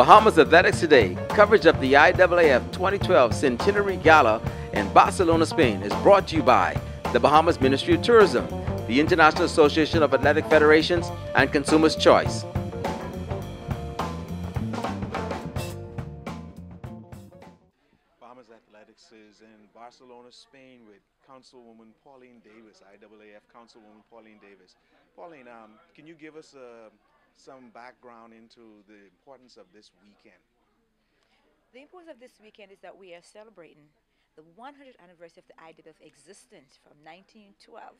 Bahamas Athletics Today, coverage of the IAAF 2012 Centenary Gala in Barcelona, Spain is brought to you by the Bahamas Ministry of Tourism, the International Association of Athletic Federations, and Consumers' Choice. Bahamas Athletics is in Barcelona, Spain with Councilwoman Pauline Davis, IAAF Councilwoman Pauline Davis. Pauline, can you give us some background into the importance of this weekend? The importance of this weekend is that we are celebrating the 100th anniversary of the IAAF existence from 1912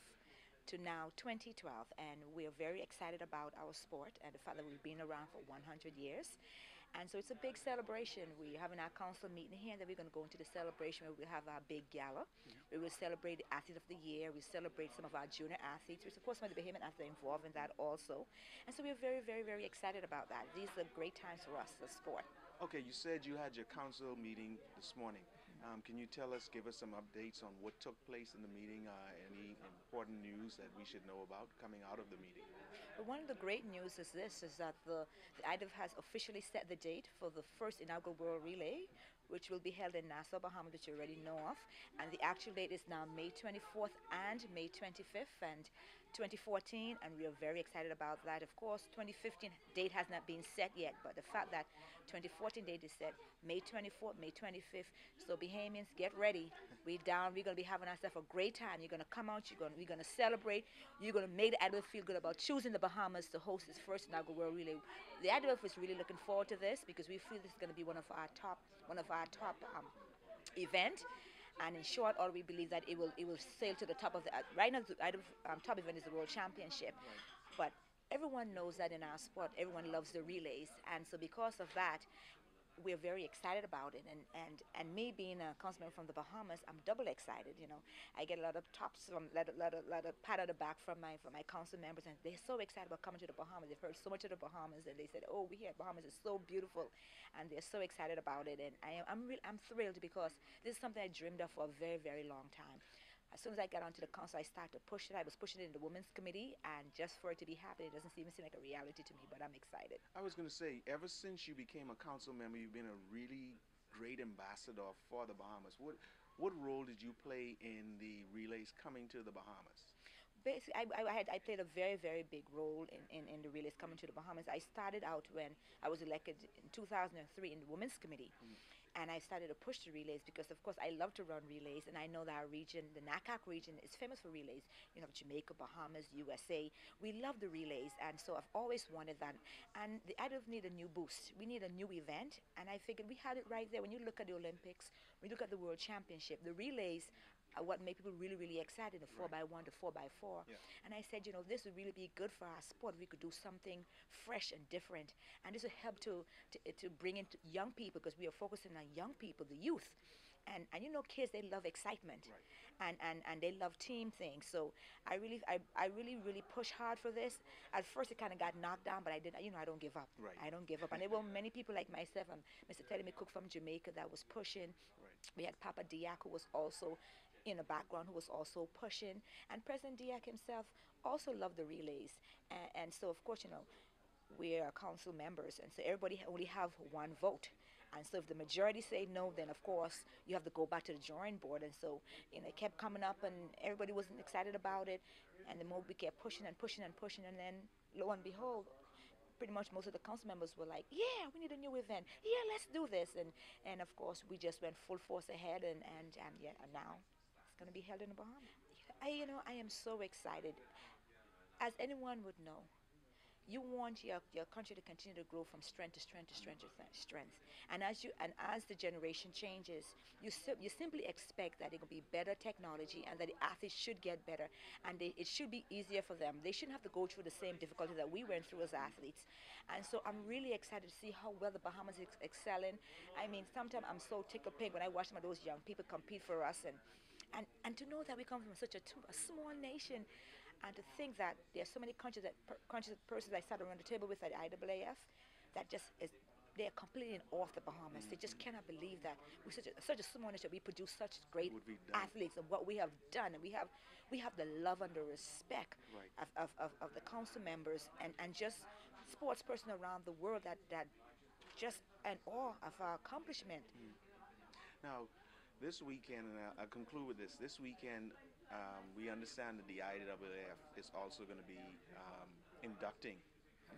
to now 2012, and we are very excited about our sport and the fact that we've been around for 100 years. And so it's a big celebration. We're having our council meeting here, and then we're going to go into the celebration where we'll have our big gala. We will celebrate the Athlete of the Year. We celebrate some of our junior athletes. We support some of the Bahamian athletes involved in that also. And so we're very, very, very excited about that. These are great times for us, the sport. Okay, you said you had your council meeting this morning. Can you give us some updates on what took place in the meeting, any important news that we should know about coming out of the meeting? But one of the great news is that the IAAF has officially set the date for the first inaugural World Relay, which will be held in Nassau, Bahamas, which you already know of. And the actual date is now May 24th and May 25th and 2014, and we are very excited about that. Of course, 2015 date has not been set yet, but the fact that 2014 date is set, May 24th, May 25th. So Bahamians, get ready. We're down. We're going to be having ourselves a great time. You're going to come out. We're going to celebrate. You're going to make the IAAF feel good about choosing the Bahamas to host its first inaugural World Relay. The IAAF is really looking forward to this because we feel this is going to be one of our top event. And in short, all we believe that it will sail to the top of the right now. The top event is the World Championship, but everyone knows that in our sport, everyone loves the relays, and so because of that, we're very excited about it. And me being a councilman from the Bahamas, I'm double excited. You know, I get a lot of tops from lot of pat on the back from my council members, and they're so excited about coming to the Bahamas. They've heard so much of the Bahamas, and they said, "Oh, we here at Bahamas is so beautiful," and they're so excited about it. And I'm thrilled because this is something I dreamed of for a very, very long time. As soon as I got onto the council, I started to push it. I was pushing it in the women's committee, and just for it to be happening, it doesn't even seem like a reality to me, but I'm excited. I was going to say, ever since you became a council member, you've been a really great ambassador for the Bahamas. What role did you play in the relays coming to the Bahamas? Basically, I played a very, very big role in the relays coming to the Bahamas. I started out when I was elected in 2003 in the women's committee. And I started to push the relays because, of course, I love to run relays, and I know that our region, the NACAC region, is famous for relays. You know, Jamaica, Bahamas, USA. We love the relays, and so I've always wanted that. And the IAAF need a new boost. We need a new event, and I figured we had it right there. When you look at the Olympics, when you look at the World Championship, the relays are what make people really, really excited, the 4x1, the 4x4. Yeah. And I said, you know, this would really be good for our sport. We could do something fresh and different. And this would help to bring in young people, because we are focusing on young people, the youth. And you know, kids, they love excitement. Right. And they love team things. So I really push hard for this. At first it kind of got knocked down, but I don't give up. Right. I don't give up. And there were many people like myself, Mr. Teddy McCook from Jamaica, that was pushing. Right. We had Papa Diak, who was also in the background, who was also pushing, and President Diak himself also loved the relays, and so of course, you know, we are council members, and so everybody only have one vote, and so if the majority say no, then of course you have to go back to the drawing board. And so, you know, it kept coming up, and everybody wasn't excited about it, and the more we kept pushing and pushing and pushing, and then lo and behold, pretty much most of the council members were like, yeah, we need a new event, yeah, let's do this, and of course we just went full force ahead, and now going to be held in the Bahamas. I am so excited. As anyone would know, you want your country to continue to grow from strength to strength to strength to strength. And as the generation changes, you simply expect that it will be better technology, and that the athletes should get better, and it should be easier for them. They shouldn't have to go through the same difficulty that we went through as athletes. And so I'm really excited to see how well the Bahamas is excelling. I mean, sometimes I'm so tickled pink when I watch some of those young people compete for us, and to know that we come from such a small nation, and to think that there are so many persons I sat around the table with at IAAF that they are completely in awe of the Bahamas. They just cannot believe that we're such a small nation. We produce such great athletes, and what we have done, and we have the love and the respect of the council members and just sports person around the world that just in awe of our accomplishment. Now, this weekend, and I'll conclude with this. This weekend, we understand that the IAAF is also going to be inducting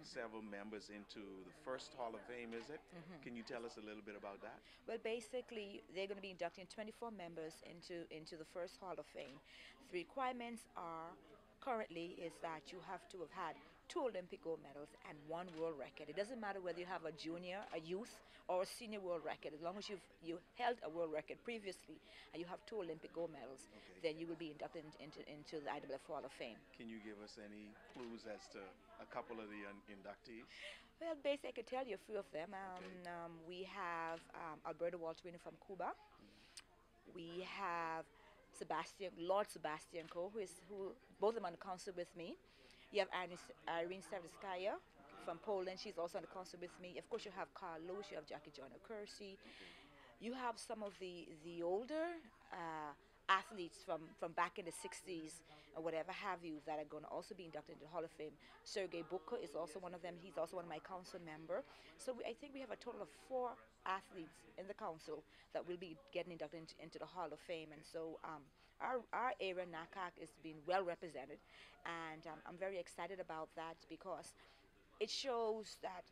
several members into the first Hall of Fame, is it? Can you tell us a little bit about that? Well, basically, they're going to be inducting 24 members into the first Hall of Fame. The requirements are currently is that you have to have had 2 Olympic gold medals and 1 world record. It doesn't matter whether you have a junior, a youth, or a senior world record. As long as you held a world record previously and you have 2 Olympic gold medals, then you will be inducted into the IAAF Hall of Fame. Can you give us any clues as to a couple of the inductees? Well, basically, I could tell you a few of them. We have Alberto Walterino from Cuba. We have Lord Sebastian Coe, who both of them on the council with me. You have Irene Savitskaya from Poland. She's also on the council with me. Of course, you have Carl Lewis. You have Jackie Joyner Kersey. You have some of the older athletes from back in the 60s or whatever have you that are going to also be inducted into the Hall of Fame. Sergei Bukha is also one of them. He's also one of my council member. So I think we have a total of 4 athletes in the council that will be getting inducted into the Hall of Fame. And so our area, NACAC, is being well represented. And I'm very excited about that because it shows that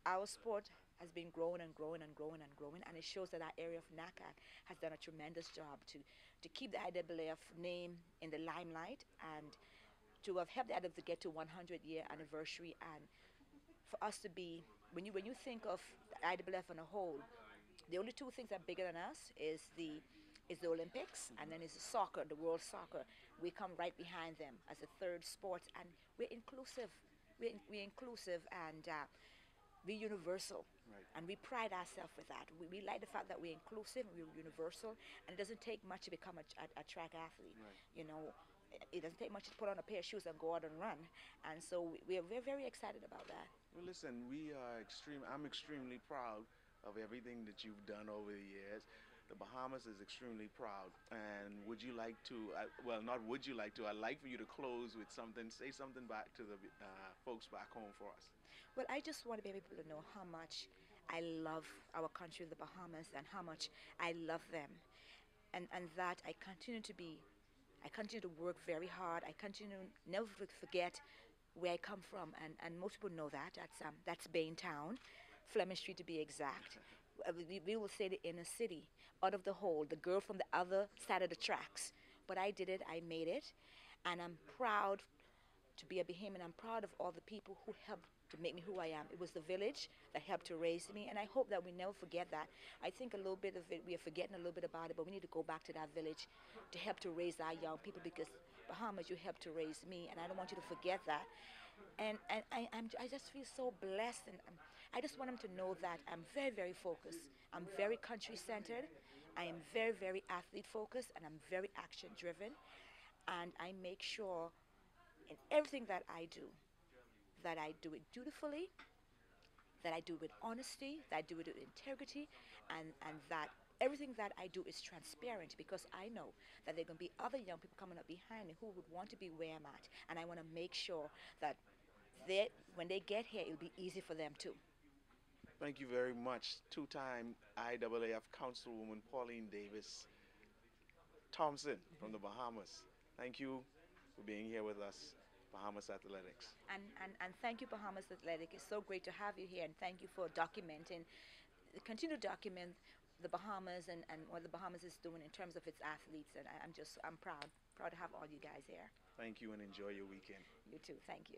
our sport has been growing and growing and growing and growing, and it shows that our area of NACAC has done a tremendous job to keep the IAAF name in the limelight and to have helped the IAAF to get to 100-year anniversary. And for us to be, when you think of the IAAF on a whole, the only 2 things that are bigger than us is the Olympics, and then is the soccer, the world soccer. We come right behind them as a 3rd sport, and we're inclusive. We're inclusive and we're universal. Right. And we pride ourselves with that. We like the fact that we're inclusive and we're universal, and it doesn't take much to become a track athlete. Right. You know, it doesn't take much to put on a pair of shoes and go out and run. And so we're very excited about that. Well, listen, I'm extremely proud of everything that you've done over the years. The Bahamas is extremely proud. And would you like to, well, not would you like to, I'd like for you to close with something, say something back to the folks back home for us. Well, I just want to be able to know how much I love our country, the Bahamas, and how much I love them. And that I continue to work very hard. I continue to never forget where I come from. And most people know that. That's Baintown, Fleming Street to be exact. We will say the inner city, out of the hole, the girl from the other side of the tracks. But I did it, I made it, and I'm proud to be a Bahamian. I'm proud of all the people who helped to make me who I am. It was the village that helped to raise me, and I hope that we never forget that. I think a little bit of it, we are forgetting a little bit about it, but we need to go back to that village to help to raise our young people, because Bahamas, you helped to raise me, and I don't want you to forget that. And I just feel so blessed, and I just want them to know that I'm very, very focused. I'm very country-centered. I am very, very athlete-focused, and I'm very action-driven. And I make sure in everything that I do it dutifully, that I do it with honesty, that I do it with integrity, and that everything that I do is transparent, because I know that there are going to be other young people coming up behind me who would want to be where I'm at. And I want to make sure that when they get here, it'll be easy for them too. Thank you very much. 2-time IAAF Councilwoman Pauline Davis-Thompson from the Bahamas. Thank you for being here with us, Bahamas Athletics. And thank you, Bahamas Athletics. It's so great to have you here, and thank you for documenting, continue to document the Bahamas and what the Bahamas is doing in terms of its athletes. And I'm proud to have all you guys here. Thank you, and enjoy your weekend. You too. Thank you.